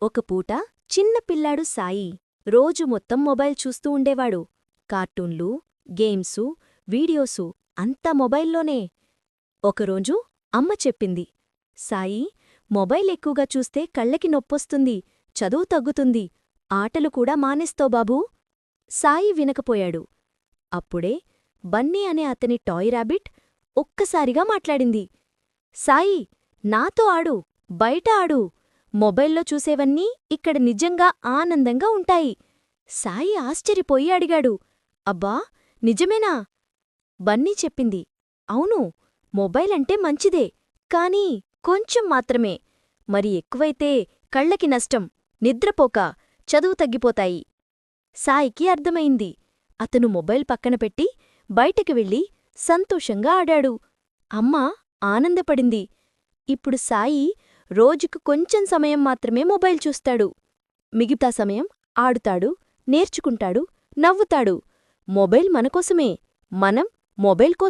ఒక పూట చిన్న పిల్లాడు సాయి రోజు మొత్తం మొబైల్ చూస్తూ ఉండేవాడు. కార్టూన్లు, గేమ్సు, వీడియోసు అంతా మొబైల్లోనే. ఒకరోజు అమ్మ చెప్పింది, సాయి, మొబైల్ ఎక్కువగా చూస్తే కళ్ళకి నొప్పొస్తుంది, చదువు తగ్గుతుంది, ఆటలు కూడా మానేస్తావ్ బాబూ. సాయి వినకపోయాడు. అప్పుడే బన్నీ అనే అతని టాయ్ ర్యాబిట్ ఒక్కసారిగా మాట్లాడింది. సాయి, నాతో ఆడు, బయట ఆడు. మొబైల్లో చూసేవన్నీ ఇక్కడ నిజంగా ఆనందంగా ఉంటాయి. సాయి ఆశ్చర్యపోయి అడిగాడు, అబ్బా, నిజమేనా? బన్నీ చెప్పింది, అవును, మొబైలంటే మంచిదే, కానీ కొంచెం మాత్రమే. మరి ఎక్కువైతే కళ్ళకి నష్టం, నిద్రపోక, చదువు తగ్గిపోతాయి. సాయికి అర్థమైంది. అతను మొబైల్ పక్కన పెట్టి బయటికి వెళ్ళి సంతోషంగా ఆడాడు. అమ్మ ఆనందపడింది. ఇప్పుడు సాయి రోజుకు కొంచెం సమయం మాత్రమే మొబైల్ చూస్తాడు. మిగతా సమయం ఆడుతాడు, నేర్చుకుంటాడు, నవ్వుతాడు. మొబైల్ మనకోసమే, మనం మొబైల్ కోసం